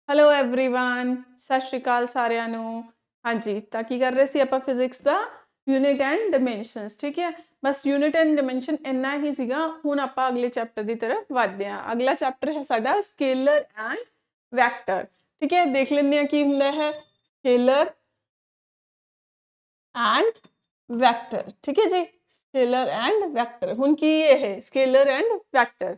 Hello everyone ਸਤਿ ਸ਼੍ਰੀ ਅਕਾਲ ਸਾਰਿਆਂ ਨੂੰ। ਹਾਂਜੀ, ਤਾਂ ਕੀ ਕਰ ਰਹੇ ਸੀ ਆਪਾਂ ਫਿਜ਼ਿਕਸ ਦਾ ਯੂਨਿਟ ਐਂਡ ਡਾਇਮੈਂਸ਼ਨਸ। ਠੀਕ ਹੈ, ਬਸ ਯੂਨਿਟ ਐਂਡ ਡਾਇਮੈਂਸ਼ਨ ਇੰਨਾ ਹੀ ਸੀਗਾ। ਹੁਣ ਆਪਾਂ ਅਗਲੇ ਚੈਪਟਰ ਦੀ ਤਰਫ ਵਧਦੇ ਹਾਂ। ਅਗਲਾ ਚੈਪਟਰ ਹੈ ਸਾਡਾ ਸਕੇਲਰ ਐਂਡ ਵੈਕਟਰ। ਠੀਕ ਹੈ, ਦੇਖ ਲੈਂਦੇ ਹਾਂ ਕੀ ਹੁੰਦਾ ਹੈ ਸਕੇਲਰ ਐਂਡ ਵੈਕਟਰ। ਠੀਕ ਹੈ ਜੀ, ਸਕੇਲਰ ਐਂਡ ਵੈਕਟਰ। ਹੁਣ ਕੀ ਇਹ ਸਕੇਲਰ ਐਂਡ ਵੈਕਟਰ,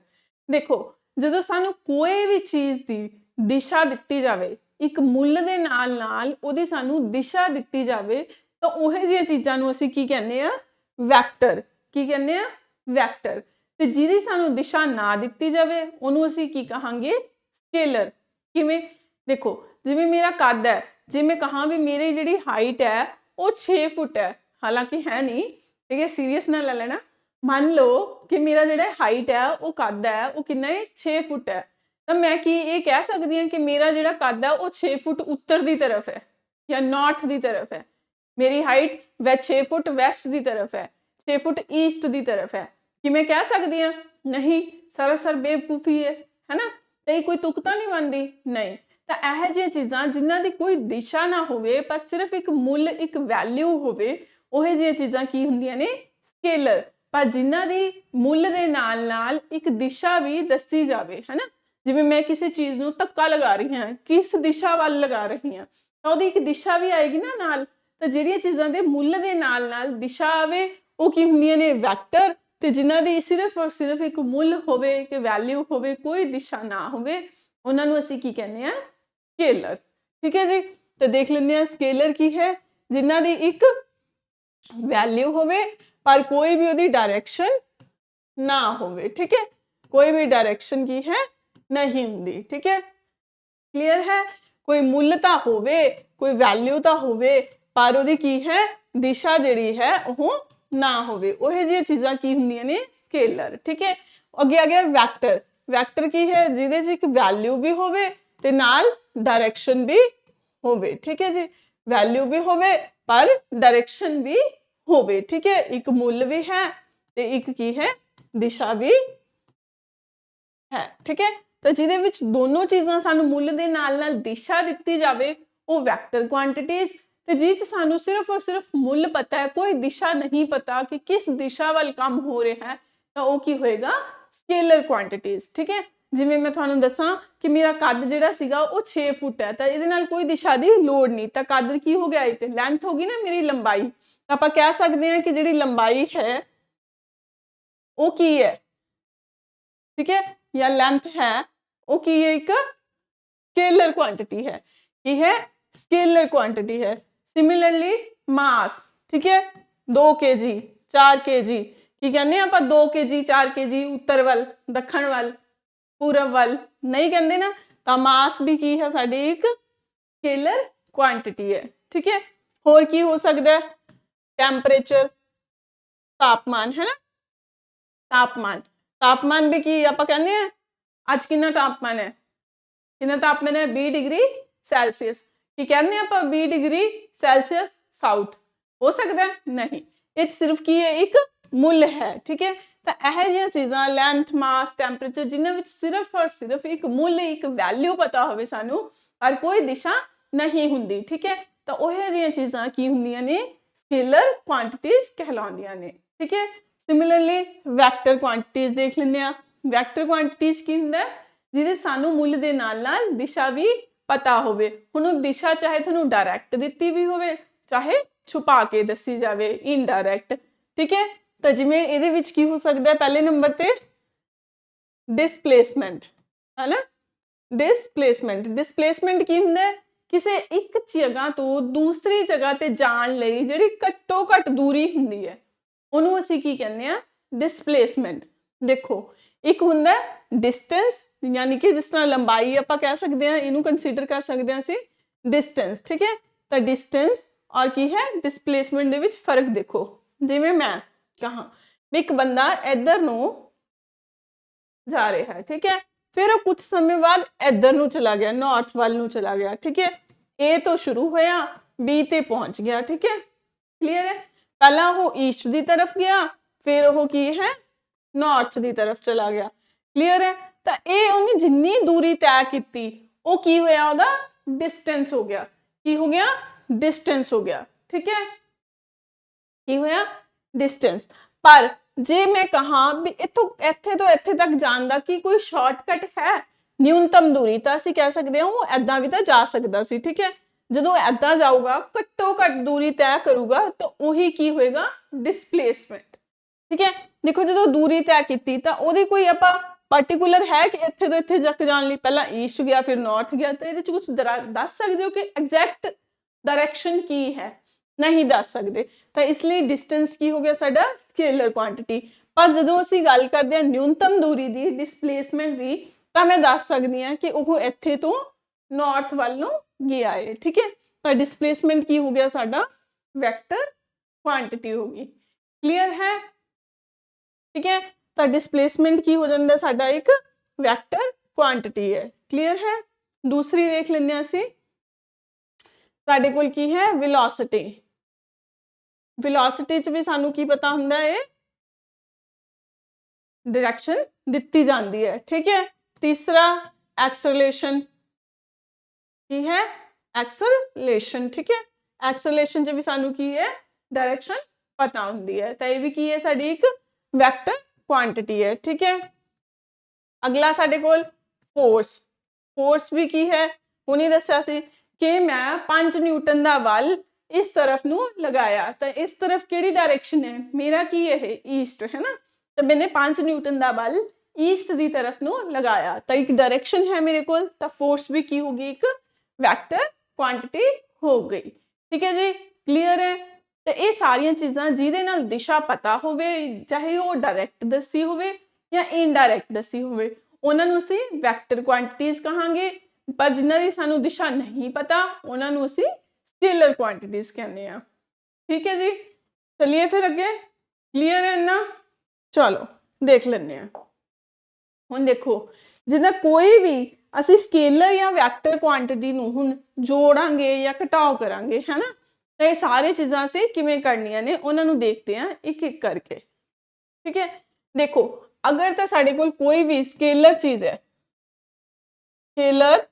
ਦੇਖੋ ਜਦੋਂ ਸਾਨੂੰ ਕੋਈ ਵੀ ਚੀਜ਼ ਦੀ ਦਿਸ਼ਾ ਦਿੱਤੀ ਜਾਵੇ, ਇੱਕ ਮੁੱਲ ਦੇ ਨਾਲ ਨਾਲ ਉਹਦੀ ਸਾਨੂੰ ਦਿਸ਼ਾ ਦਿੱਤੀ ਜਾਵੇ, ਤਾਂ ਉਹ ਜਿਹੀਆਂ ਚੀਜ਼ਾਂ ਨੂੰ ਅਸੀਂ ਕੀ ਕਹਿੰਦੇ ਆ ਵੈਕਟਰ। ਕੀ ਕਹਿੰਦੇ ਆ ਵੈਕਟਰ। ਤੇ ਜਿਹਦੀ ਸਾਨੂੰ ਦਿਸ਼ਾ ਨਾ ਦਿੱਤੀ ਜਾਵੇ ਉਹਨੂੰ ਅਸੀਂ ਕੀ ਕਹਾਂਗੇ ਸਕੇਲਰ। ਕਿਵੇਂ, ਦੇਖੋ ਜਿਵੇਂ ਮੇਰਾ ਕੱਦ ਹੈ, ਜੇ ਮੈਂ ਕਹਾਂ ਵੀ ਮੇਰੀ ਜਿਹੜੀ ਹਾਈਟ ਹੈ ਉਹ 6 ਫੁੱਟ ਹੈ, ਹਾਲਾਂਕਿ ਹੈ ਨਹੀਂ, ਠੀਕ ਹੈ, ਸੀਰੀਅਸ ਨਾ ਲੈ ਲੈਣਾ। ਮੰਨ ਲਓ ਕਿ ਮੇਰਾ ਜਿਹੜਾ ਹਾਈਟ ਹੈ ਉਹ ਕੱਦ ਹੈ ਉਹ ਕਿੰਨਾ ਹੈ 6 ਫੁੱਟ ਹੈ, ਤਾਂ ਮੈਂ ਕੀ ਇਹ ਕਹਿ ਸਕਦੀ ਹਾਂ ਕਿ ਮੇਰਾ ਜਿਹੜਾ ਕੱਦ ਹੈ ਉਹ 6 ਫੁੱਟ ਉੱਤਰ ਦੀ ਤਰਫ ਹੈ ਜਾਂ ਨਾਰਥ ਦੀ ਤਰਫ ਹੈ। ਮੇਰੀ ਹਾਈਟ 6 ਫੁੱਟ ਵੈਸਟ ਦੀ ਤਰਫ ਹੈ, 6 ਫੁੱਟ ਈਸਟ ਦੀ ਤਰਫ ਹੈ। ਕਿ ਮੈਂ ਕਹਿ ਸਕਦੀ ਹਾਂ? ਨਹੀਂ, ਸਰਾਸਰ ਬੇਵਕੂਫੀ ਹੈ ਨਾ। ਤੇ ਕੋਈ ਤੁਕ ਤਾਂ ਨਹੀਂ ਬਣਦੀ, ਨਹੀਂ। ਤਾਂ ਇਹੋ ਜਿਹੀਆਂ ਚੀਜ਼ਾਂ ਜਿਨ੍ਹਾਂ ਦੀ ਕੋਈ ਦਿਸ਼ਾ ਨਾ ਹੋਵੇ ਪਰ ਸਿਰਫ ਇੱਕ ਮੁੱਲ ਇੱਕ ਵੈਲਿਊ ਹੋਵੇ, ਉਹ ਜਿਹੀਆਂ ਚੀਜ਼ਾਂ ਕੀ ਹੁੰਦੀਆਂ ਨੇ ਸਕੇਲਰ। ਪਰ ਜਿਨ੍ਹਾਂ ਦੀ ਮੁੱਲ ਦੇ ਨਾਲ ਨਾਲ ਇੱਕ ਦਿਸ਼ਾ ਵੀ ਦੱਸੀ ਜਾਵੇ, ਹੈ ਨਾ। ਜਿਵੇਂ ਮੈਂ ਕਿਸੇ ਚੀਜ਼ ਨੂੰ ਧੱਕਾ ਲਗਾ ਰਹੀ ਹਾਂ, ਕਿਸ ਦਿਸ਼ਾ ਵੱਲ ਲਗਾ ਰਹੀ ਹਾਂ, ਤਾਂ ਉਹਦੀ ਇੱਕ ਦਿਸ਼ਾ ਵੀ ਆਏਗੀ ਨਾ ਨਾਲ। ਤਾਂ ਜਿਹੜੀਆਂ ਚੀਜ਼ਾਂ ਦੇ ਮੁੱਲ ਦੇ ਨਾਲ ਨਾਲ ਦਿਸ਼ਾ ਆਵੇ ਉਹ ਕੀ ਹੁੰਦੀਆਂ ਨੇ ਵੈਕਟਰ। ਤੇ ਜਿਨ੍ਹਾਂ ਦੀ ਸਿਰਫ ਔਰ ਸਿਰਫ ਇੱਕ ਮੁੱਲ ਹੋਵੇ ਕਿ ਵੈਲਿਊ ਹੋਵੇ, ਕੋਈ ਦਿਸ਼ਾ ਨਾ ਹੋਵੇ, ਉਹਨਾਂ ਨੂੰ ਅਸੀਂ ਕੀ ਕਹਿੰਦੇ ਆ ਸਕੇਲਰ। ਠੀਕ ਹੈ ਜੀ, ਤੇ ਦੇਖ ਲੈਂਦੇ ਹਾਂ ਸਕੇਲਰ ਕੀ ਹੈ। ਜਿਨ੍ਹਾਂ ਦੀ ਇੱਕ ਵੈਲਿਊ ਹੋਵੇ ਪਰ ਕੋਈ ਵੀ ਉਹਦੀ ਡਾਇਰੈਕਸ਼ਨ ਨਾ ਹੋਵੇ। ਠੀਕ ਹੈ, ਕੋਈ ਵੀ ਡਾਇਰੈਕਸ਼ਨ ਕੀ ਹੈ ਨਹੀਂ ਹੁੰਦੀ। ਠੀਕ ਹੈ, ਕਲੀਅਰ ਹੈ। ਕੋਈ ਮੁੱਲ ਤਾਂ ਹੋਵੇ, ਕੋਈ ਵੈਲਿਊ ਤਾਂ ਹੋਵੇ, ਪਰ ਉਹਦੀ ਕੀ ਹੈ ਦਿਸ਼ਾ ਜਿਹੜੀ ਹੈ ਉਹ ਨਾ ਹੋਵੇ, ਉਹ ਜਿਹੀਆਂ ਚੀਜ਼ਾਂ ਕੀ ਹੁੰਦੀਆਂ ਨੇ ਸਕੇਲਰ। ਠੀਕ ਹੈ, ਅੱਗੇ ਆ ਗਿਆ ਵੈਕਟਰ। ਵੈਕਟਰ ਕੀ ਹੈ? ਜਿਹਦੇ 'ਚ ਇੱਕ ਵੈਲਿਊ ਵੀ ਹੋਵੇ ਤੇ ਨਾਲ ਡਾਇਰੈਕਸ਼ਨ ਵੀ ਹੋਵੇ। ਠੀਕ ਹੈ ਜੀ, ਵੈਲਿਊ ਵੀ ਹੋਵੇ ਪਰ ਡਾਇਰੈਕਸ਼ਨ ਵੀ ਹੋਵੇ। ਠੀਕ ਹੈ, ਇੱਕ ਮੁੱਲ ਵੀ ਹੈ ਤੇ ਇੱਕ ਕੀ ਹੈ ਦਿਸ਼ਾ ਵੀ ਹੈ। ਠੀਕ ਹੈ, ਤਾਂ ਜਿਹਦੇ ਵਿੱਚ ਦੋਨੋਂ ਚੀਜ਼ਾਂ ਸਾਨੂੰ ਮੁੱਲ ਦੇ ਨਾਲ ਨਾਲ ਦਿਸ਼ਾ ਦਿੱਤੀ ਜਾਵੇ ਉਹ ਵੈਕਟਰ ਕੁਆਂਟੀਟੀਜ਼, ਤੇ ਜਿਹ 'ਚ ਸਾਨੂੰ ਸਿਰਫ ਔਰ ਸਿਰਫ ਮੁੱਲ ਪਤਾ ਹੈ, ਕੋਈ ਦਿਸ਼ਾ ਨਹੀਂ ਪਤਾ ਕਿ ਕਿਸ ਦਿਸ਼ਾ ਵੱਲ ਕੰਮ ਹੋ ਰਿਹਾ ਹੈ, ਤਾਂ ਉਹ ਕੀ ਹੋਏਗਾ ਸਕੇਲਰ ਕੁਆਂਟੀਟੀਜ਼। ਠੀਕ ਹੈ, ਜਿਵੇਂ ਮੈਂ ਤੁਹਾਨੂੰ ਦੱਸਾਂ ਕਿ ਮੇਰਾ ਕੱਦ ਜਿਹੜਾ ਸੀਗਾ ਉਹ 6 ਫੁੱਟ ਹੈ, ਤਾਂ ਇਹਦੇ ਨਾਲ ਕੋਈ ਦਿਸ਼ਾ ਦੀ ਲੋੜ ਨਹੀਂ, ਤਾਂ ਕੱਦ ਕੀ ਹੋ ਗਿਆ, ਇੱਕ ਲੈਂਥ ਹੋ ਗਈ ਨਾ ਮੇਰੀ ਲੰਬਾਈ। ਤਾਂ ਆਪਾਂ ਕਹਿ ਸਕਦੇ ਹਾਂ ਕਿ ਜਿਹੜੀ ਲੰਬਾਈ ਹੈ ਉਹ ਕੀ ਹੈ, ਠੀਕ ਹੈ, ਜਾਂ ਲੈਂਥ ਹੈ ਉਹ ਕੀ ਹੈ ਇੱਕ स्केलर क्वांटिटी है। ये है स्केलर क्वांटिटी है। सिमिलरली मास, ठीक है, 2 kg 4 kg की कहने आप 2 kg 4 kg उत्तर वाल दखण वाल पूरब वाल नहीं कहते ना, तो मास भी की है साडी एक स्केलर क्वांटिटी है। ठीक है, होर की हो सकता है टैंपरेचर तापमान, है ना, तापमान। तापमान भी की आप कहने अज कितना तापमान है, कितना तापमान है 20 डिग्री सैल्सियस। की कहने आप 20 डिग्री सैल्सियस साउथ हो सकता है? नहीं, ये सिर्फ की है एक मुੱਲ है। ठीक है, तो यह जिहियां चीज़ां लैंथ मास टैंपरेचर जिन्हां विच सिर्फ और सिर्फ एक मुੱਲ एक वैल्यू पता होवे सानू और कोई दिशा नहीं हुंदी। ठीक है, तो ਉਹ जिहियां चीज़ां की हुंदियां ने स्केलर क्वांटिटीज कहलाउंदियां ने। ठीक है, सिमिलरली वैक्टर क्वांटिटीज देख लैंदे आ। वैक्टर क्वांटिटीज की हुंदा है ਜਿਹਦੇ ਸਾਨੂੰ ਮੁੱਲ ਦੇ ਨਾਲ ਨਾਲ ਦਿਸ਼ਾ ਵੀ ਪਤਾ ਹੋਵੇ। ਹੁਣ ਉਹ ਦਿਸ਼ਾ ਚਾਹੇ ਤੁਹਾਨੂੰ ਡਾਇਰੈਕਟ ਦਿੱਤੀ ਵੀ ਹੋਵੇ, ਚਾਹੇ ਛੁਪਾ ਕੇ ਦੱਸੀ ਜਾਵੇ ਇਨਡਾਇਰੈਕਟ। ਠੀਕ ਹੈ, ਤਾਂ ਜਿਵੇਂ ਇਹਦੇ ਵਿੱਚ ਕੀ ਹੋ ਸਕਦਾ ਹੈ, ਪਹਿਲੇ ਨੰਬਰ ਤੇ ਡਿਸਪਲੇਸਮੈਂਟ, ਹੈ ਨਾ। ਡਿਸਪਲੇਸਮੈਂਟ ਕੀ ਹੁੰਦਾ ਹੈ? ਕਿਸੇ ਇੱਕ ਜਗ੍ਹਾ ਤੋਂ ਦੂਸਰੀ ਜਗ੍ਹਾ ਤੇ ਜਾਣ ਲਈ ਜਿਹੜੀ ਘੱਟੋ ਘੱਟ ਦੂਰੀ ਹੁੰਦੀ ਹੈ ਉਹਨੂੰ ਅਸੀਂ ਕੀ ਕਹਿੰਦੇ ਆ ਡਿਸਪਲੇਸਮੈਂਟ। ਦੇਖੋ ਇੱਕ ਹੁੰਦਾ ਡਿਸਟੈਂਸ, यानी कि जिस तरह लंबाई आप कह सकते हैं, इनू कंसीडर कर सकते हैं असीं डिस्टेंस। ठीक है, तो डिस्टेंस और की है डिसप्लेसमेंट दे विच फर्क देखो। जिवें मैं कहा एक बंदा इधर नूं जा रहा है, ठीक है, फिर वो कुछ समय बाद इधर नूं चला गया, नॉर्थ वाल नूं चला गया। ठीक है, ए तो शुरू होया बी ते पहुंच गया। ठीक है, क्लीयर है। पहला वो ईस्ट की तरफ गया, फिर वो की है नॉर्थ की तरफ चला गया। क्लीयर है, तो ये उन्हें जिन्नी दूरी तय की ਉਹ ਕੀ ਹੋਇਆ, ਉਹਦਾ डिस्टेंस हो गया। की हो गया, डिस्टेंस हो गया। ठीक है, की होया, डिस्टेंस। पर जे मैं कहा भी इथों इत्थे तो इत्थे तक जाण दा की कोई शॉर्टकट है, न्यूनतम दूरी तो ਅਸੀਂ ਕਹਿ ਸਕਦੇ ਹਾਂ ਉਹ ਐਦਾਂ ਵੀ ਤਾਂ ਜਾ ਸਕਦਾ ਸੀ। ठीक है, ਜਦੋਂ ਐਦਾਂ ਜਾਊਗਾ ਘੱਟੋ ਘੱਟ ਦੂਰੀ ਤੈਅ ਕਰੂਗਾ ਤਾਂ ਉਹੀ ਕੀ ਹੋਏਗਾ, डिस्प्लेसमेंट। ठीक है, देखो जो दूरी तय की तो ਉਹਦੀ ਕੋਈ ਆਪਾਂ पार्टिकुलर है कि इत्थे तो इत्थे तक जाने ਲਈ ਪਹਿਲਾਂ ईस्ट गया फिर नॉर्थ गया, तो ਇਹਦੇ ਚ ਕੁਝ ਦੱਸ ਸਕਦੇ ਹੋ कि एग्जैक्ट डायरेक्शन की है, नहीं दस सकते। तो इसलिए डिस्टेंस की हो गया साडा स्केलर क्वांटिटी। पर जो ਅਸੀਂ ਗੱਲ ਕਰਦੇ ਹਾਂ न्यूनतम दूरी ਦੀ, डिस्प्लेसमेंट ਦੀ, ਤਾਂ मैं दस सकती हाँ कि ਉਹ ਇੱਥੇ ਤੋਂ नॉर्थ ਵੱਲ ਨੂੰ ਗਿਆ है। ठीक है, तो डिस्प्लेसमेंट की हो गया साडा वैक्टर क्वांटिटी होगी। क्लियर है? ठीक है, तो डिस्प्लेसमेंट की हो जाता साडा एक वैक्टर क्वांटिटी है। क्लियर है? दूसरी देख लेंगे असी, साडे कोल की है वेलोसिटी। वेलोसिटी च भी सानू की पता हुंदा है, डायरेक्शन दिती जाती है। ठीक है, तीसरा एक्सेलरेशन की है, एक्सेलरेशन। ठीक है, एक्सेलरेशन च भी सानू की है, डायरेक्शन पता हुंदी है। तो यह भी की है, साडी एक वैक्टर क्वांटिटी है। ठीक है, अगला साडे कोल फोर्स। फोर्स भी की है, हुणे दस्सिया सी कि मैं 5 न्यूटन का बल इस तरफ नू लगाया, तो इस तरफ केड़ी डायरेक्शन है, मेरा की है ईस्ट है ना, तो मैंने 5 न्यूटन का बल ईस्ट की तरफ नू लगाया, तो एक डायरेक्शन है मेरे को, तो फोर्स भी की होगी, एक वैक्टर क्वांटिटी हो गई। ठीक है जी, क्लीयर है? तो ये सारिया चीज़ां जिहदे नाल दिशा पता होवे, चाहे वो डायरैक्ट दसी होवे या इनडायरैक्ट दसी होवे, उन्हां नूं असीं वैक्टर क्वांटिटीज़ कहांगे। पर जिन्हां दी सानूं दिशा नहीं पता उन्हां नूं असीं स्केलर क्वांटिटीज़ कहने हैं। ठीक है जी, चलिए फिर अगे, क्लीयर है ना? चलो देख लेंगे हैं। हुण देखो, जिद्दां कोई भी असीं स्केलर या वैक्टर क्वांटिटी नूं हुण जोड़ांगे या घटाव करांगे, है ना, तो ये सारी चीज़ां असीं किवें करनियां ने उन्हां नूं देखते हैं एक एक करके। ठीक है, देखो अगर तो साडे कोल कोई भी स्केलर चीज़ है, स्केलर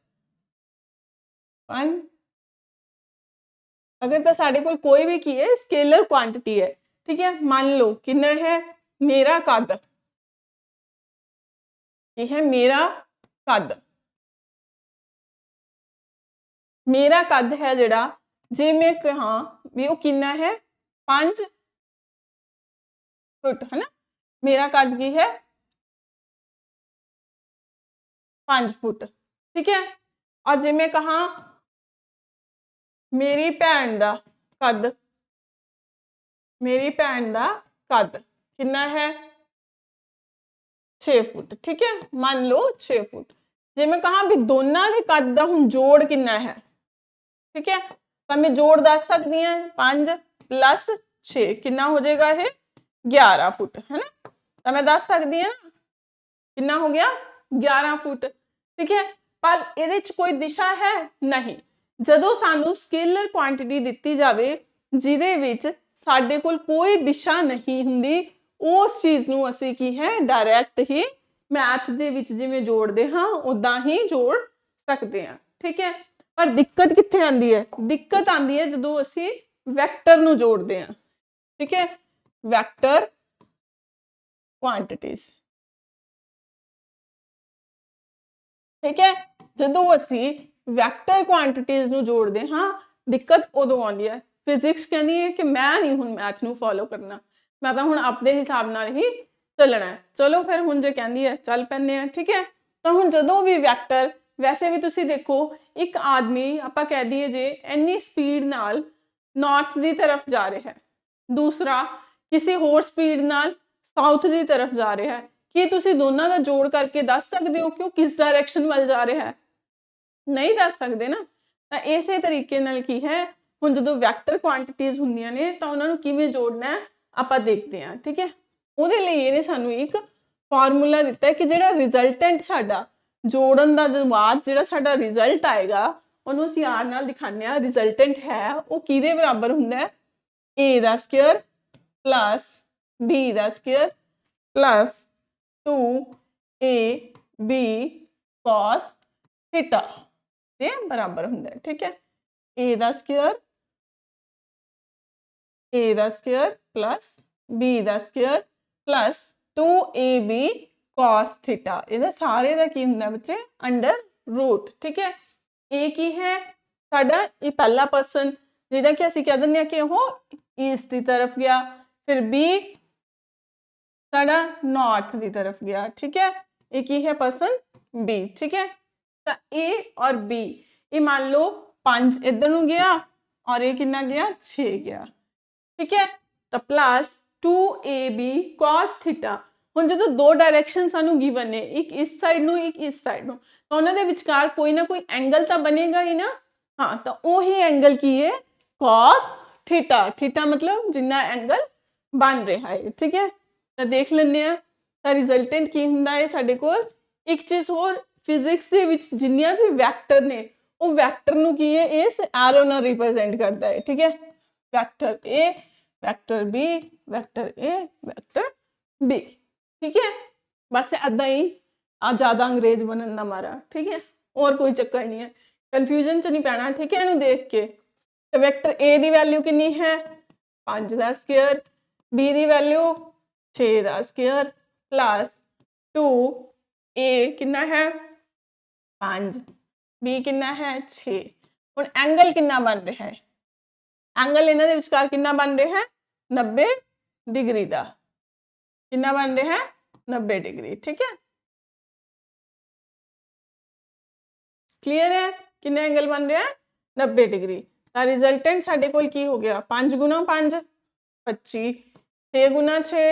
अगर तो साडे कोल कोई भी की है स्केलर क्वांटिटी है, ठीक है, मान लो कितना है मेरा कद, ये है मेरा कद, मेरा कद है जिहड़ा, जे मैं कहा भी वो कितना है 5 फुट, है ना, मेरा कद की है 5 फुट। ठीक है, और जे मैं कहा मेरी भैन दा कद, मेरी भैन दा कद कितना है 6 फुट। ठीक है, मान लो 6 फुट। जे मैं कहा भी दोनों के कद का हुण जोड़ कितना है, ठीक है, तो मैं जोड़ दस सकती हैं 5 + 6 कितना हो जाएगा, ये 11 फुट, है ना, तो मैं दस सकती है ना कितना हो गया 11 फुट। ठीक है, पर ये कोई दिशा है नहीं। जदों सानू स्केलर क्वांटिटी दिती जाए जिहदे विच साडे कोल कोई दिशा नहीं हुंदी, उस चीज़ नूं असीं की है डायरैक्ट ही मैथ दे विच जिवें जोड़दे हां उदां ही जोड़ सकते हैं। ठीक है, पर दिक्कत कित्थे आंदी है, दिक्कत आंदी है जदों असीं वैक्टर नूं जोड़दे हैं। ठीक है, वैक्टर क्वांटिटीज़। ठीक है, जदों असीं वैक्टर क्वांटिटीज़ नूं जोड़दे हां दिक्कत उदों आउंदी है। फिजिक्स कहती है कि मैं नहीं हुण मैथ नूं फॉलो करना, मैं तो हुण अपने हिसाब नाल ही चलना है। चलो फिर हुण जे कहंदी है चल पैंदे हैं। ठीक है, तो हुण जदों भी वैक्टर, वैसे भी तुसीं देखो एक आदमी आपां कह दईए जे इन्नी स्पीड नाल नॉर्थ की तरफ जा रहा है, दूसरा किसी होर स्पीड नाल साउथ की तरफ जा रहा है, कि तुसीं दोनों का जोड़ करके दस सकते हो कि वो किस डायरैक्शन वाल जा रहा है, नहीं दस सकते ना। तो इस तरीके नाल की है हुण जदों वैक्टर क्वांटिटीज़ हुंदियां ने तो उन्हां नूं किवें जोड़ना है आपां देखते हैं। ठीक है, उहदे लई इहने सानूं एक फार्मूला दिता है कि जिहड़ा रिजल्टेंट साडा जोड़न दा बाद जिहड़ा साडा रिजल्ट आएगा उहनूं असीं आर नाल दिखाने आ, रिजल्टेंट है वो किहदे बराबर हुंदा है, ए दा स्क्वायर प्लस बी दा square plus 2ab cos theta. ਦੇ ਬਰਾਬਰ ਹੁੰਦਾ ਹੈ। ਠੀਕ ਹੈ, a the square plus b the square plus 2ab cos theta, ਇਹਦਾ ਸਾਰੇ ਦਾ ਕੀ ਹੁੰਦਾ ਬੱਚੇ ਅੰਡਰ ਰੂਟ। ਠੀਕ ਹੈ, a ਕੀ ਹੈ ਸਾਡਾ ਇਹ ਪਹਿਲਾ ਪਰਸਨ ਜਿਹਦਾ ਕਿ ਅਸੀਂ ਕਹਿ ਦਿੰਦੇ ਹਾਂ ਕਿ ਉਹ ਈਸਟ ਦੀ ਤਰਫ ਗਿਆ, ਫਿਰ b ਸਾਡਾ नॉर्थ ਦੀ तरफ गया। ठीक है, एक ही है पर्सन B। ठीक है, तो A और B ये मान लो 5 इधर ਨੂੰ गया और ये कितना गया 6 गया। ठीक है, तो प्लस 2AB cos थीटा। ਹੁਣ ਜਦੋਂ ਦੋ ਡਾਇਰੈਕਸ਼ਨ ਸਾਨੂੰ ਗਿਵਨ ਨੇ, ਇੱਕ ਇਸ ਸਾਈਡ ਨੂੰ ਇੱਕ ਇਸ ਸਾਈਡ ਨੂੰ, ਤਾਂ ਉਹਨਾਂ ਦੇ ਵਿਚਕਾਰ ਕੋਈ ਨਾ ਕੋਈ ਐਂਗਲ ਤਾਂ ਬਣੇਗਾ ਹੀ ਨਾ। ਹਾਂ, ਤਾਂ ਉਹੀ ਐਂਗਲ ਕੀ ਹੈ cos ਥੀਟਾ। ਥੀਟਾ मतलब ਜਿੰਨਾ ਐਂਗਲ ਬਣ ਰਿਹਾ ਹੈ। ਠੀਕ ਹੈ, ਤਾਂ ਦੇਖ ਲੈਂਦੇ ਆ ਤਾਂ ਰਿਜ਼ਲਟੈਂਟ ਕੀ ਹੁੰਦਾ ਹੈ ਸਾਡੇ ਕੋਲ। ਇੱਕ ਚੀਜ਼ ਹੋਰ, ਫਿਜ਼ਿਕਸ ਦੇ ਵਿੱਚ ਜਿੰਨੀਆਂ ਵੀ ਵੈਕਟਰ ਨੇ ਉਹ ਵੈਕਟਰ ਨੂੰ ਕੀ ਹੈ ਇਸ ਐਰੋ ਨਾਲ ਰਿਪਰੈਜ਼ੈਂਟ ਕਰਦਾ ਹੈ। ਠੀਕ ਹੈ, vector A, vector B, vector A, vector B। ਠੀਕ ਹੈ, ਬਸ ਏਦਾਂ ਹੀ ਆ ਜ਼ਿਆਦਾ ਅੰਗਰੇਜ਼ ਬਣਨ ਦਾ ਮਾਰਾ। ਠੀਕ ਹੈ, ਹੋਰ ਕੋਈ ਚੱਕਰ ਨਹੀਂ ਹੈ, ਕਨਫਿਊਜ਼ਨ ਚ ਨਹੀਂ ਪੈਣਾ। ਠੀਕ ਹੈ, ਇਹਨੂੰ ਦੇਖ ਕੇ ਤੇ ਵੈਕਟਰ A ਦੀ ਵੈਲਿਊ ਕਿੰਨੀ ਹੈ 5 ਦਾ ਸਕੁਅਰ, B ਦੀ ਵੈਲਿਊ 6 ਦਾ ਸਕੁਅਰ प्लस 2A कितना है 5, B कितना है 6। ਹੁਣ ਐਂਗਲ ਕਿੰਨਾ ਬਣ ਰਿਹਾ ਹੈ, ਐਂਗਲ ਇਹਨਾਂ ਦੇ ਵਿਚਕਾਰ ਕਿੰਨਾ ਬਣ ਰਿਹਾ ਹੈ 90 ਡਿਗਰੀ ਦਾ। ਕਿੰਨਾ ਬਣ ਰਿਹਾ ਹੈ 90 ਡਿਗਰੀ। ਠੀਕ ਹੈ, ਕਲੀਅਰ ਹੈ ਕਿੰਨਾ ਐਂਗਲ ਬਣ ਰਿਹਾ ਹੈ 90 ਡਿਗਰੀ। ਤਾਂ ਰਿਜ਼ਲਟੈਂਟ ਸਾਡੇ ਕੋਲ ਕੀ ਹੋ ਗਿਆ 5 ਗੁਣਾ 5 25, 6 ਗੁਣਾ 6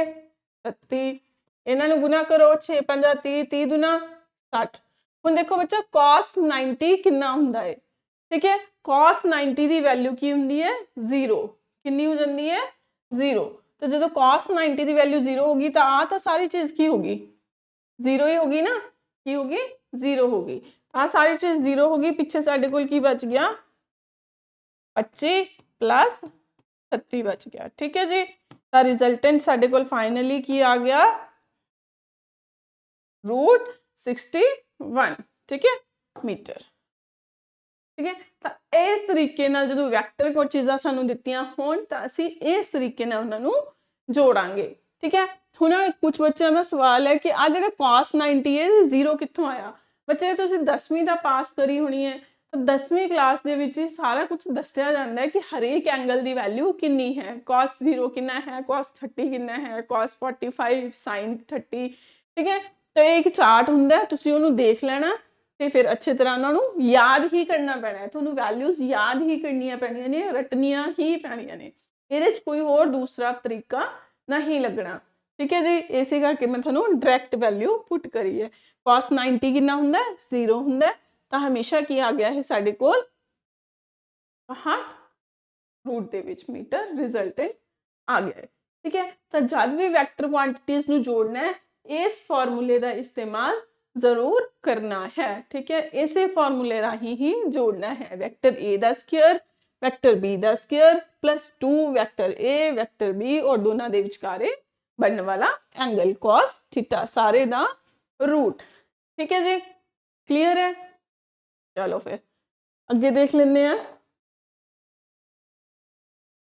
30, ਇਹਨਾਂ ਨੂੰ ਗੁਣਾ ਕਰੋ 6 5 30, 30 ਦੁਨਾ 60। ਹੁਣ ਦੇਖੋ ਬੱਚਾ cos 90 ਕਿੰਨਾ ਹੁੰਦਾ ਹੈ। ਠੀਕ ਹੈ, cos 90 ਦੀ ਵੈਲਿਊ ਕੀ ਹੁੰਦੀ ਹੈ 0। ਕਿੰਨੀ ਹੋ ਜਾਂਦੀ ਹੈ 0। ਤਾਂ ਜਦੋਂ cos 90 ਦੀ ਵੈਲਿਊ 0 ਹੋਗੀ ਤਾਂ ਆ ਤਾਂ ਸਾਰੀ ਚੀਜ਼ ਕੀ ਹੋਗੀ 0 ਹੀ ਹੋਗੀ ਨਾ। ਕੀ ਹੋਗੀ 0 ਹੋਗੀ, ਆ ਸਾਰੀ ਚੀਜ਼ 0 ਹੋਗੀ। ਪਿੱਛੇ ਸਾਡੇ ਕੋਲ ਕੀ ਬਚ ਗਿਆ 25 प्लस 36 बच गया। ठीक है जी, तो रिजल्टेंट साडे कोल फाइनली की आ गया √61। ठीक है, मीटर। ठीक है, तो इस तरीके नाल जदों वैक्टर कोई चीज़ां सानू दित्तियां होण तां असीं इस तरीके नाल उन्हां नूं जोड़ांगे। ठीक है, हुण कुछ बच्चों का सवाल है कि आ जिहड़ा cos 90 है 0 कित्थों आया। बच्चे तुसीं 10वीं दा पास करी होनी है, तो 10वीं क्लास दे विच सारा कुछ दस्सिया जांदा है कि हरेक एंगल दी वैल्यू किन्नी है। cos 0 किन्ना है, cos 30 किन्ना है, cos 45, sin 30। ठीक है, तो एक चार्ट हुंदा है, तुसीं उहनूं देख लेना ਤੇ ਫਿਰ ਅੱਛੇ ਤਰ੍ਹਾਂ ਉਹਨਾਂ ਨੂੰ ਯਾਦ ਹੀ ਕਰਨਾ ਪੈਣਾ ਹੈ। ਤੁਹਾਨੂੰ ਵੈਲਿਊਜ਼ ਯਾਦ ਹੀ ਕਰਨੀਆਂ ਪੈਣੀਆਂ ਨੇ, ਰਟਣੀਆਂ ਹੀ ਪੈਣੀਆਂ ਨੇ, ਇਹਦੇ 'ਚ ਕੋਈ ਹੋਰ ਦੂਸਰਾ ਤਰੀਕਾ ਨਹੀਂ ਲੱਗਣਾ। ਠੀਕ ਹੈ ਜੀ, ਇਸੇ ਕਰਕੇ ਮੈਂ ਤੁਹਾਨੂੰ ਡਾਇਰੈਕਟ ਵੈਲਿਊ ਪੁੱਟ ਕਰੀ ਹੈ। cos 90 ਕਿੰਨਾ ਹੁੰਦਾ 0 ਹੁੰਦਾ, ਤਾਂ ਹਮੇਸ਼ਾ ਕੀ ਆ ਗਿਆ ਹੈ ਸਾਡੇ ਕੋਲ 62 ਰੂਟ ਦੇ ਵਿੱਚ ਮੀਟਰ ਰਿਜ਼ਲਟੈਂਟ ਆ ਗਿਆ ਹੈ। ਠੀਕ ਹੈ, ਤਾਂ ਜਦ ਵੀ ਵੈਕਟਰ ਕੁਆਂਟੀਜ਼ ਨੂੰ ਜੋੜਨਾ ਹੈ ਇਸ ਫਾਰਮੂਲੇ ਦਾ ਇਸਤੇਮਾਲ जरूर करना है। ठीक है, इसे फॉर्मूले राही ही जोड़ना है। वेक्टर A दा स्क्वायर वेक्टर B दा square plus 2 vector A vector B और दोनों दे विचकारे बनने वाला एंगल cos थीटा सारे दा रूट। ठीक है जी, क्लियर है। चलो फिर अगे देख लेने हैं।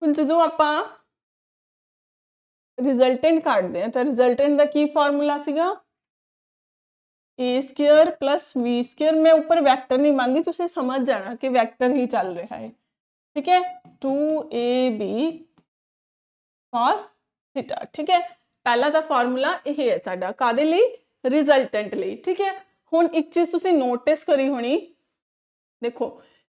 हुण जदों आपां रिजल्टेंट काटदे हैं तो रिजल्टेंट दा की फार्मूला सीगा ए स्क्वायर प्लस बी स्क्वायर। मैं ऊपर वैक्टर नहीं मानती, तुसीं समझ जाना कि वैक्टर ही चल रहा है। ठीक है, 2ab cos थीटा। ठीक है, पहला तो फार्मूला यह है साडा कादे लई रिजल्टेंट लई। ठीक है, हुण एक चीज़ तुसीं नोटिस करी होनी, देखो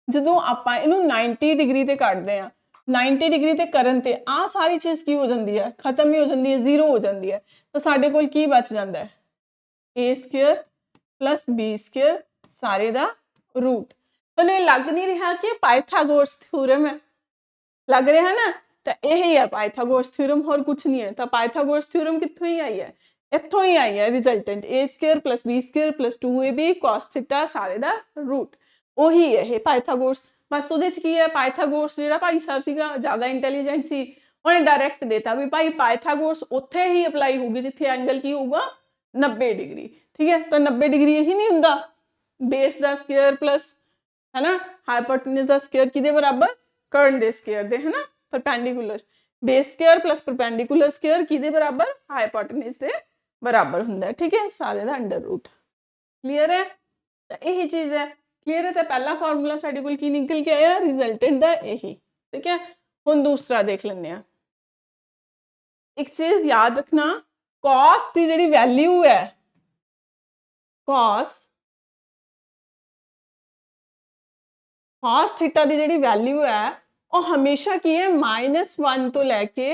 जदों आपां इहनूं 90 डिग्री ते कटदे आ 90 डिग्री ते करन ते आ सारी चीज़ की हो जाती है खत्म ही हो जाती है, 0 हो जाती है। तो साडे कोल की बच जाता है ए स्क्वायर प्लस बी स्क्वायर सारे दा रूट। तो लग नहीं रहा कि पाइथागोरस थ्योरम है, लग रहा है ना, तो यही है पाइथागोरस थ्योरम, और कुछ नहीं है। तो पाइथागोरस थ्योरम कित्थों ही आई है, इत्थों ही आई है। Resultant a square plus b square plus 2ab cos theta सारे दा रूट ਉਹੀ है ये पाइथागोरस। बस ਉਹਦੇ 'ਚ ਕੀ है पाइथागोरस ਜਿਹੜਾ ਭਾਈ ਸਾਹਿਬ ਸੀਗਾ ਜ਼ਿਆਦਾ ਇੰਟੈਲੀਜੈਂਟ ਸੀ, ਉਹਨੇ ਡਾਇਰੈਕਟ ਦੇਤਾ ਵੀ ਭਾਈ पाइथागोरस ਉੱਥੇ ਹੀ ਅਪਲਾਈ ਹੋਊਗੀ ਜਿੱਥੇ ਐਂਗਲ ਕੀ ਹੋਊਗਾ 90 डिग्री। ठीक है, तो 90 डिग्री यही नहीं होंगे बेस का स्क्वायर प्लस है ना। हाइपोटेन्यूज का स्क्वायर किदे बराबर, कर्न दे स्क्वायर दे, है ना, perpendicular. Base square plus perpendicular square किदे बराबर, हाइपोटेन्यूज दे बराबर हुंदा है। ठीक है, सारे दा अंडर रूट। क्लीयर है, तो यही चीज है। क्लीयर है, तो पहला फार्मूला साडे कोल की निकल के आया, रिजल्टेंट दा यही। ठीक है, हुण दूसरा देख लैंदे आ। एक चीज याद रखना, कॉस की जिहड़ी वैल्यू है, कॉस थीटा की जिहड़ी वैल्यू है वो हमेशा की है -1 तो लैके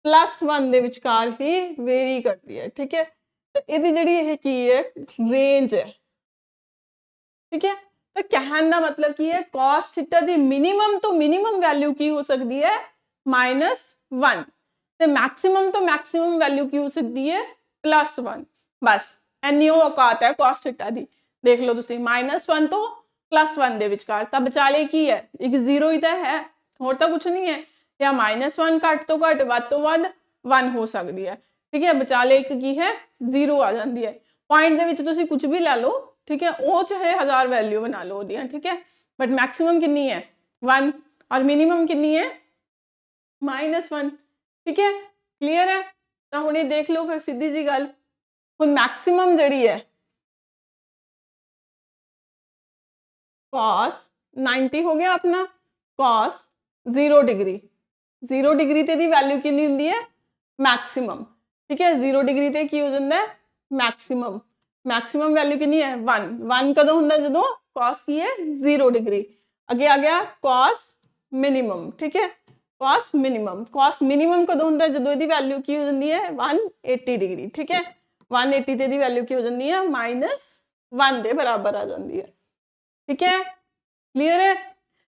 +1 दे विचकार ही वेरी करती है। ठीक है, तो इहदी जिहड़ी यह की है रेंज है। ठीक है, तो कहने का मतलब की है, कॉस थीटा की मिनिमम तो मिनिमम वैल्यू की हो सकती है -1, ते मैक्सिमम तो मैक्सिमम वैल्यू की हो सकती है +1। बस इन्नी औकात है कॉस थीटा की। देख लो तुसी, -1 तो +1 दे विचकार, तां विचाले की है, एक 0 ही तो है, होर तां कुछ नहीं है। या -1 घट तो घट, वध तो वध 1 हो सकती है। ठीक है, विचाले एक की है 0 आ जाती है। पॉइंट दे विच तुसी कुछ भी लै लो, ठीक है, वो चाहे 1000 वैल्यू बना लो ओदियां। ठीक है, बट मैक्सिमम कितनी है 1 और मिनिमम कितनी है -1। ठीक है, क्लीयर है, तो हुणे देख लो फिर सीधी जी गल। हुण मैक्सिमम जिहड़ी है cos 90 हो गया अपना, cos 0 डिग्री, 0 डिग्री ते दी वैल्यू कितनी हुंदी है मैक्सिमम। ठीक है, 0 डिग्री ते की हो जाता है मैक्सिमम। मैक्सिमम वैल्यू कितनी है 1, 1 कदों हुंदा जदों cos की है 0 डिग्री। अगे आ गया cos मिनिमम। ठीक है, cos मिनिमम कदों हुंदा जदों इहदी वैल्यू की हो जाती है 180 डिग्री। ठीक है, 180 ते दी वैल्यू की हो जाती है -1 दे बराबर आ जाती है। ठीक है, क्लीयर है,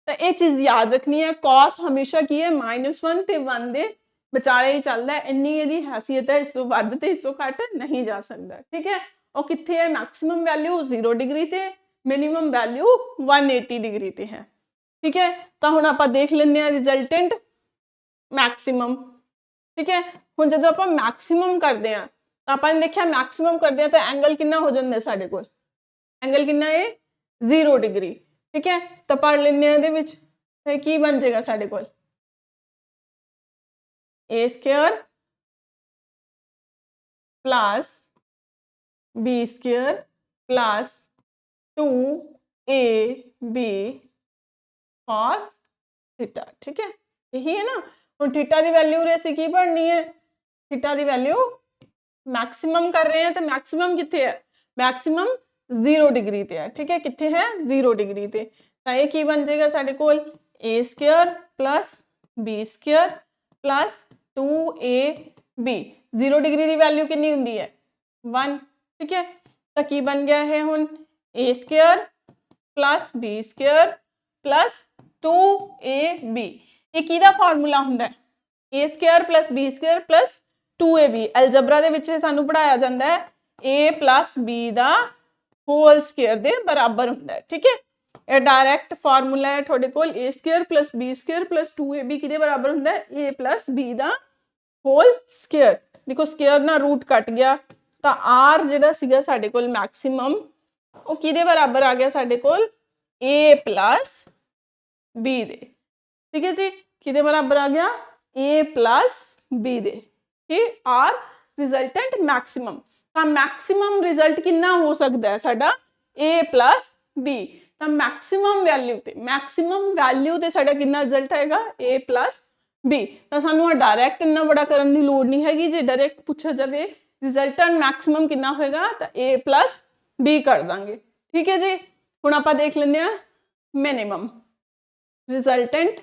तो ये चीज याद रखनी है, कॉस हमेशा की है -1 ते 1 दे विचाले ही चलता है। इन्नी इहदी हैसियत है, इस तो वध ते इस तो घट नहीं जा सकता। ठीक है, और कित्थे है मैक्सिमम वैल्यू 0 डिग्री ते, मिनिमम वैल्यू 180 डिग्री ते है। ठीक है, तो हुण आपां देख लैंदे आ रिजल्टेंट मैक्सिमम। ठीक है, हुण जदों आपां मैक्सिमम करदे आ तां आपां ने देखिया मैक्सिमम करदे आ तां एंगल कितना हो जांदा साडे कोल, एंगल कितना है 0 डिग्री। ठीक है, तो पढ़ लेंगे इहदे विच, फिर की बन जाएगा साडे कोल a square plus b square plus 2ab cos theta. ठीक है, यही है ना। हुण थीटा की वैल्यू असीं की पढ़नी है, थीटा की वैल्यू मैक्सिमम कर रहे हैं, तो मैक्सिमम कित्थे है, मैक्सिमम 0 डिग्री ते है। ठीक है, कित्थे है 0 डिग्री ते, तो ये की बन जाएगा साडे कोल a square plus b square plus 2ab। 0 degree की वैल्यू कितनी हुंदी है 1। ठीक है, तो की बन गया है हुण a square plus b square plus 2ab। ये किहदा फार्मूला हुंदा है, a square plus b square plus 2ab। Algebra दे विच सानू पढ़ाया जाता है a प्लस b दा होल स्क्वायर दे बराबर हुंदा है। ठीक है, ये डायरैक्ट फार्मूला है थोड़े कोल, a square plus b square plus 2ab किहदे बराबर हुंदा है a प्लस b दा होल स्क्वायर। देखो स्क्वायर ना रूट कट गया, तो r जिहड़ा सीगा साडे कोल मैक्सिमम वो किहदे बराबर आ गया साडे कोल a प्लस b दे। ठीक है जी, किहदे बराबर आ गया a प्लस b दे, कि आर रिजल्टेंट मैक्सिमम। तो मैक्सिमम रिजल्ट कितना हो सकता है साडा a प्लस b, तो मैक्सिमम वैल्यू ते साडा कितना रिजल्ट आएगा a प्लस b। तो सानू डायरैक्ट इन्ना बड़ा करने की लोड़ नहीं हैगी, जे डायरैक्ट पूछा जाए रिजल्टेंट मैक्सिमम कितना होएगा तो a प्लस b कर देंगे। ठीक है जी, हुण आपां देख लैंदे आ मिनिमम, रिजल्टेंट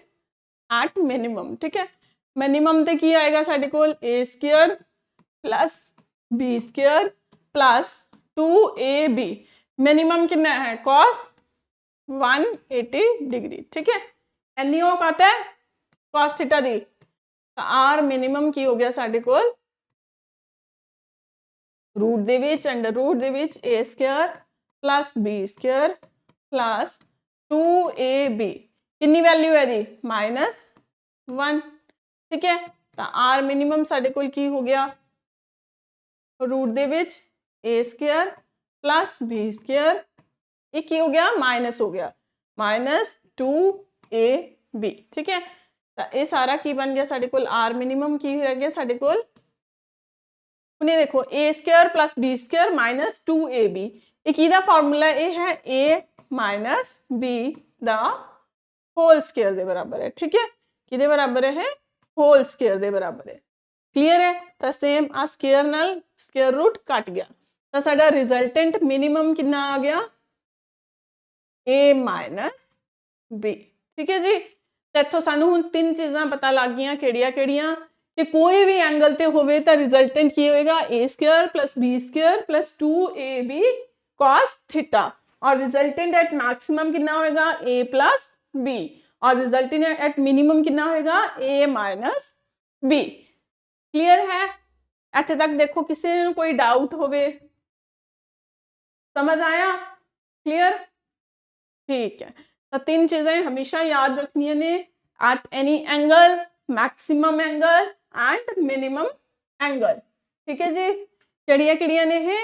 एट मिनिमम। ठीक है, मिनिमम ते की आएगा साडे कोल a square plus b square plus 2ab। Minimum कितना है cos 180 डिग्री। ठीक है, इन्नी औकात है cos थीटा दी, तो आर मिनिमम की हो गया साडे कोल रूट दे विच अंडर रूट दे विच a square plus b square plus 2ab। कितनी वैल्यू है दी -1। ठीक है, तो आर मिनिमम साडे कोल की हो गया रूट दे विच a square plus b square, ये की हो गया माइनस हो गया, माइनस 2ab, ठीक है। तो ये सारा की बन गया साडे कोल आर मिनिमम की रह गया साडे कोल। हुण ये देखो a square plus b square minus 2ab, ये किहदा फार्मूला ये है a माइनस b दा होल स्क्वायर दे बराबर है, ठीक है। किहदे बराबर है? होल स्क्वायर दे बराबर है। क्लियर है? तो सेम आ स्क्वायर नाल स्क्वायर रूट कट गया, तो साडा रिजल्टेंट मिनिमम कितना आ गया? a माइनस b, ठीक है जी। तो इत्थों सानू हुण तीन चीज़ां पता लग गईयां किहड़ियां-किहड़ियां कि कोई भी एंगल ते होवे तो रिजल्टेंट की होएगा a square plus b square plus 2ab cos theta, और रिजल्टेंट एट मैक्सिमम कितना होएगा? a प्लस b, और रिजल्टेंट एट मिनिमम कितना होएगा? a minus b। क्लियर है? इत्थे तक देखो किसी ने कोई डाउट होवे? समझ आया? क्लियर? ठीक है। तो तीन चीजें हमेशा याद रखनी ने, at any angle, maximum angle and minimum angle, ठीक है जी। किहड़ियां ने है?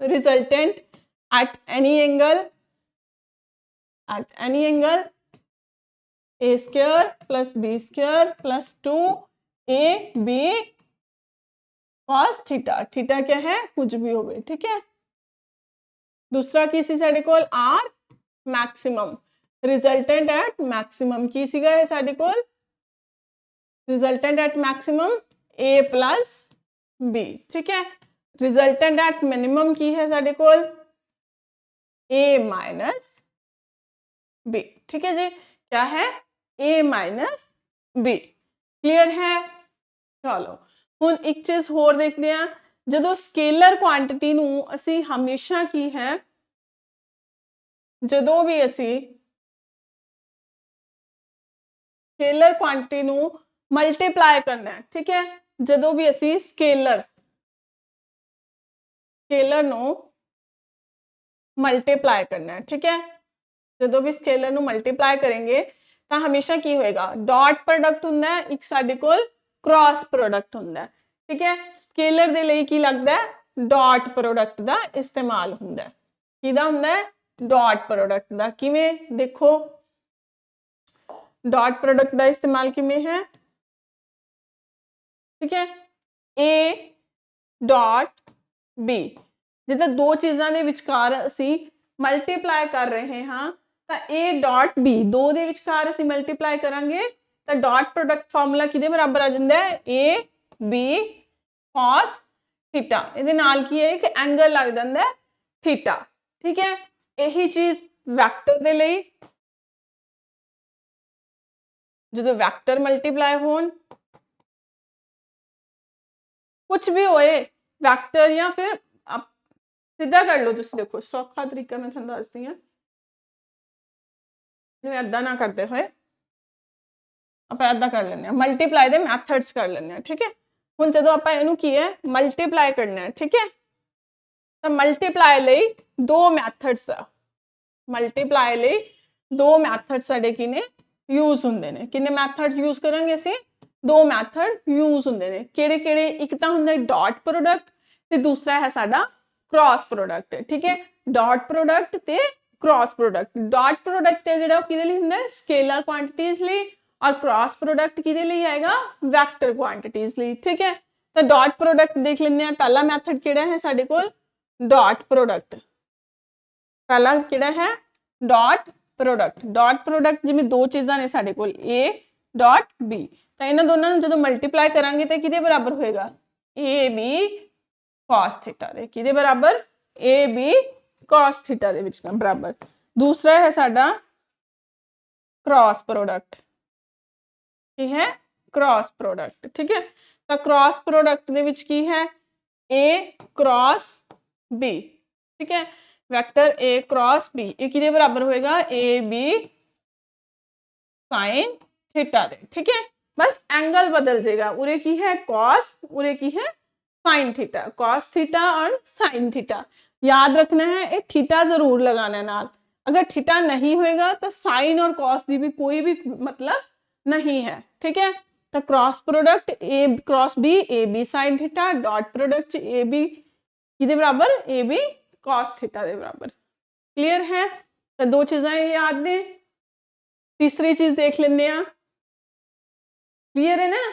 Resultant at any angle, a square plus b square plus 2ab cos theta, theta क्या है? कुछ भी होवे, ठीक है। दूसरा की सी साडे कोल R maximum, resultant at maximum की सीगा है साडे कोल? Resultant at maximum a plus b, ठीक है। रिजल्टेंट एट मिनिमम की है साडे कोल? a माइनस b, ठीक है जी। क्या है? a minus b। क्लियर है? चलो हुण एक चीज होर देखते हैं, जदों स्केलर क्वांटिटी नूं असीं हमेशा की है, जदों भी असीं स्केलर क्वांटिटी नूं मल्टीप्लाई करना है, ठीक है। जदों भी असीं स्केलर नूं मल्टीप्लाई करना है, ठीक है। जदों भी स्केलर नूं मल्टीप्लाई करेंगे तो हमेशा की होएगा? डॉट प्रोडक्ट हुंदा है, एक साडे कोल क्रॉस प्रोडक्ट हुंदा है, ठीक है। स्केलर दे लई की लगदा है? डॉट प्रोडक्ट दा इस्तेमाल हुंदा है। किहदा हुंदा है? डॉट प्रोडक्ट दा। किवें? देखो डॉट प्रोडक्ट का इस्तेमाल किमें है, ठीक है। ए डॉट बी, जिद्दां दो चीज़ों के विचकार असी मल्टीप्लाई कर रहे हाँ, तो ए डॉट बी दो दे विचकार असी मल्टीप्लाई करांगे तो डॉट प्रोडक्ट फार्मूला किहदे बराबर आ जांदा है? A B cos theta. इहदे नाल की है? एक एंगल लग जांदा है थीटा, ठीक है। यही चीज़ वैक्टर दे लई, जो वैक्टर मल्टीप्लाई होन, कुछ भी होए वैक्टर, या फिर आप सीधा कर लो, तुम देखो सौखा तरीका मैं तुहानू दसदी हां, इदां ना करते हुए ਆਪਾਂ इदां कर लें, मल्टीप्लाई के मैथड्स कर लें, ठीक है। हुण जदों आपां इहनूं की है मल्टीप्लाई करना है, ठीक है, तो मल्टीप्लाई लई दो मैथड्स आ, मल्टीप्लाई लई दो मैथड साडे की ने यूज हुंदे ने। किन्ने मैथड यूज करांगे असीं? दो मैथड यूज हुंदे ने। किहड़े-किहड़े? एक तां हुंदा डॉट प्रोडक्ट ते दूसरा है साडा क्रॉस प्रोडक्ट, ठीक है। डॉट प्रोडक्ट ते क्रॉस प्रोडक्ट। डॉट प्रोडक्ट है जिहड़ा किहदे लई हुंदा है? स्केलर क्वांटिटीज लई, और क्रॉस प्रोडक्ट किहदे लई आएगा? वैक्टर क्वांटिटीज लई, ठीक है। तो डॉट प्रोडक्ट देख लेंगे हैं। पहला मैथड किहड़ा है साडे कोल? Dot product. पहला किहड़ा है? Dot product. डॉट प्रोडक्ट जिवें दो चीज़ां ने साडे कोल ए डॉट बी, तो इन्हां दोनों नूं जदों मल्टीप्लाई करांगे तो किहदे बराबर होएगा? ए बी कॉस थीटा दे। किहदे बराबर? ए बी कॉस थीटा दे विच बराबर। दूसरा है साडा क्रॉस प्रोडक्ट, की है? क्रॉस प्रोडक्ट, ठीक है। तो क्रॉस प्रोडक्ट दे विच की है? ए क्रॉस बी, ठीक है। वैक्टर ए क्रॉस बी, ये किहदे बराबर होएगा? ए बी साइन थीटा दे, ठीक है। बस एंगल बदल जाएगा, उरे की है कॉस, उरे की है साइन थीटा। कॉस थीटा और साइन थीटा याद रखना है, एक थीटा जरूर लगाना है नाल। अगर थीटा नहीं होएगा तो साइन और कॉस की भी कोई भी मतलब नहीं है, ठीक है। तो cross product a cross b, a b sine theta. Dot product a b किहदे बराबर? ए बी कॉस थीटा दे बराबर। क्लियर है? तो दो चीज़ां याद ने, तीसरी चीज़ देख लेने आ। क्लीयर है ना,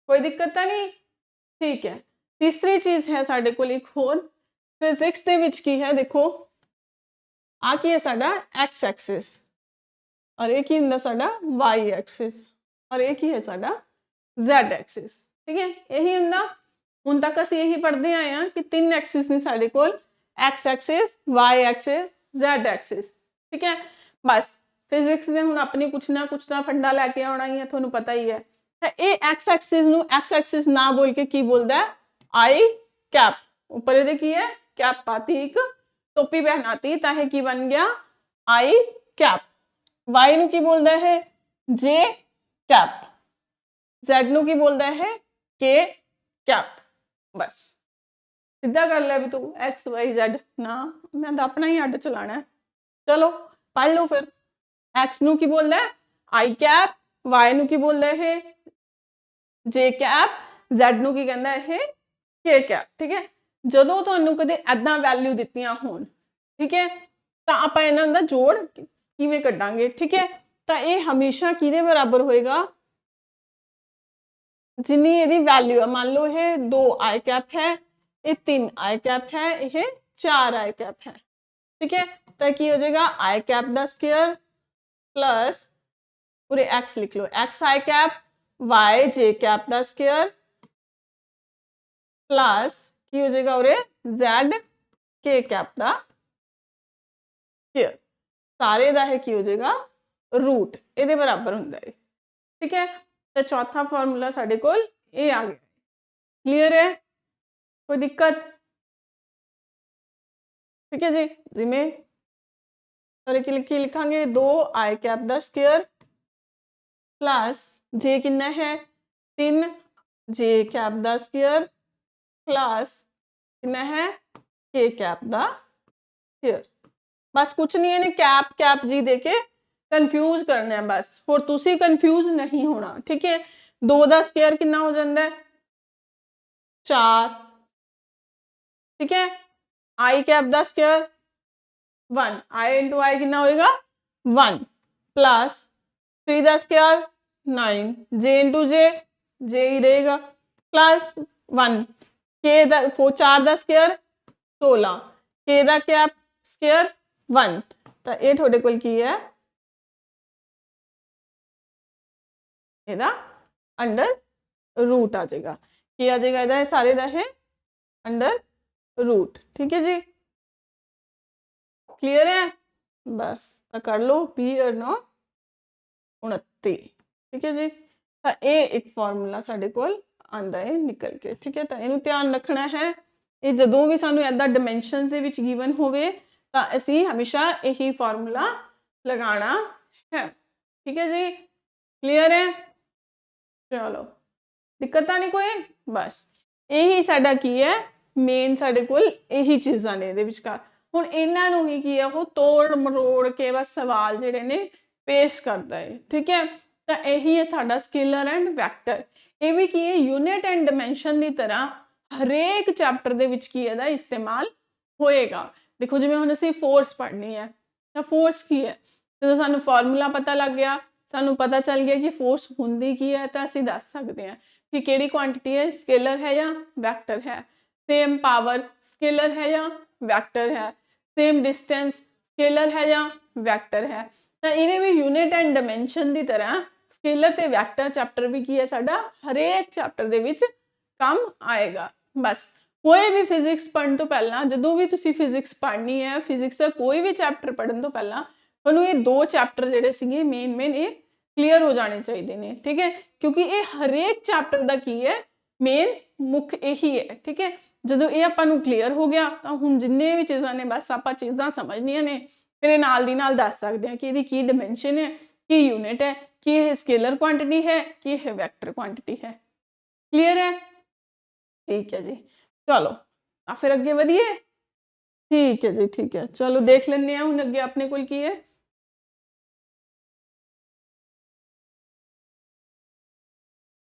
कोई दिक्कत तो नहीं? ठीक है। तीसरी चीज़ है साडे कोल एक होर फिजिक्स दे विच की है, देखो आ की है साडा एक्स एक्सिस और एक ही हुंदा साडा वाई एक्सिस और एक ही है साडा Z एक्सिस। ठीक है, यही हुंदा। हुण तक असीं यही पढ़दे आए हां कि तीन एक्सिस ने साडे कोल, x axis, y axis, Z axis. ठीक है, बस फिजिक्स ने हुण अपनी कुछ ना फंडा लैके आउणा ही है, तुहानूं पता ही है। ते ये एक्स एक्सिस नूं एक्स एक्सिस ना बोल के की बोलदा है, आई कैप। ऊपर इहदे की है, कैप पाती, एक टोपी पहनाती, तां की बन गया आई कैप। वाई नूं की बोलदा है, जे कैप। Z नूं की बोलदा है, के कैप। बस सीधा कर लिया भी तू एक्स वाई जेड ना, मैं तो अपना ही अड्ड चलाना है। चलो पढ़ लो फिर। एक्स नूं की बोलदा है आई कैप, वाई नूं की बोलदा है जे कैप, Z नूं की कहंदा है के कैप। ठीक है, ਜਦੋਂ ਤੁਹਾਨੂੰ ਕਦੇ ਐਦਾਂ ਵੈਲਿਊ ਦਿੱਤੀਆਂ ਹੋਣ, ਠੀਕ ਹੈ, ਤਾਂ ਆਪਾਂ ਇਹਨਾਂ ਦਾ ਜੋੜ ਕਿਵੇਂ ਕੱਢਾਂਗੇ? ਠੀਕ ਹੈ, ਤਾਂ ਇਹ ਹਮੇਸ਼ਾ ਕਿਹਦੇ ਬਰਾਬਰ ਹੋਏਗਾ? जिन्नी यदि वैल्यू है, मान लो ये 2 आई कैप है, ये 3 आई कैप है, ये 4 आई कैप है। ठीक है, तो की हो जाएगा आई कैप दा स्क्वायर प्लस पूरे एक्स लिख लो, एक्स आई कैप वाई जे कैप दा स्क्वायर प्लस की हो जाएगा उरे जेड के कैप दा स्क्वायर। सारे दा है की हो जाएगा रूट, ये बराबर हुंदा है। ठीक है, तो चौथा फॉर्मूला साडे कोल ये आ गया। क्लियर है, कोई दिक्कत? ठीक है जी, जिमें की लिखांगे 2 आई कैप दा स्क्वायर प्लस जे कितना है 3 जे कैप दा स्क्वायर प्लस कितना है के कैप दा स्क्वायर। बस कुछ नहीं है, कैप कैप जी देके कंफ्यूज करना है बस, और तुसी कंफ्यूज नहीं होना। ठीक है, 2 दा स्क्वायर कितना हो जाता है 4। ठीक है, आई कैप दा स्क्वायर 1, आई इंटू आई कितना होएगा 1 प्लस 3 दा स्क्वायर 9, जे इंटू जे ही रहेगा प्लस 1 के दा 4 दा स्क्वायर 16, के दा कैप स्क्वायर 1। तो ये थोड़े कोल की है ਇਹਦਾ अंडर रूट आ जाएगा, की आ जाएगा ਇਹਦਾ सारे ਦਾ है अंडर रूट। ठीक है जी, क्लियर है? बस तो कर लो पी और 9 29। ठीक है जी, तो ये एक फॉर्मूला साडे कोल आंदा है निकल के। ठीक है, तो इनू ध्यान रखना है, ये जदों भी सानू ऐदा डिमेंशनस दे विच गिवन होवे तो असी हमेशा यही फॉर्मूला लगाना है। ठीक है जी, क्लियर है? चलो दिक्कत नहीं कोई? बस यही साडा की है मेन, साडे कोल यही चीज़ां ने इहदे विचकार। हुण इन्हां नूं ही की है वो तोड़ मरोड़ के बस सवाल जिहड़े ने पेश करता है। ठीक है, तो यही है साडा स्केलर एंड वैक्टर। ये भी की है यूनिट एंड डिमेंशन की तरह हरेक चैप्टर दे विच की इहदा इस्तेमाल होएगा। देखो जिवें हुण असीं फोर्स पढ़नी है, तो फोर्स की है, जो सानू फॉर्मूला पता लग गया, सानू पता चल गया कि फोर्स हुंदी की है, तो असीं दस सकते हैं कि किहड़ी क्वांटिटी है, स्केलर है या वैक्टर है। सेम पावर स्केलर है या वैक्टर है, सेम डिस्टेंस स्केलर है या वैक्टर है। तो इन्हें भी यूनिट एंड डिमेंशन की तरह स्केलर ते वैक्टर चैप्टर भी की है साडा हरेक चैप्टर दे विच काम आएगा। बस कोई भी फिजिक्स पढ़ने तो पहला, जदों भी तुसी फिजिक्स पढ़नी है, फिजिक्स का कोई भी चैप्टर पढ़ने तो पहला तुहानूं ये 2 चैप्टर जिहड़े सीगे मेन ये क्लीयर हो जाने चाहिए ने। ठीक है, क्योंकि ये हरेक चैप्टर का की है मेन मुख यही है। ठीक है, जदों ये आपां नूं क्लीयर हो गया तो हुण जिन्ने भी चीज़ां ने बस आपां चीज़ां समझनियां ने, फिर नाल दी नाल दस सकते हैं कि इहदी की डिमेंशन है, की यूनिट है, कि यह स्केलर क्वांटिटी है, कि यह वैक्टर क्वांटिटी है। क्लीयर है? ठीक है जी, चलो फिर अगे वधिए। ठीक है जी, ठीक है, चलो देख लें हुण अगे अपने कोल की है।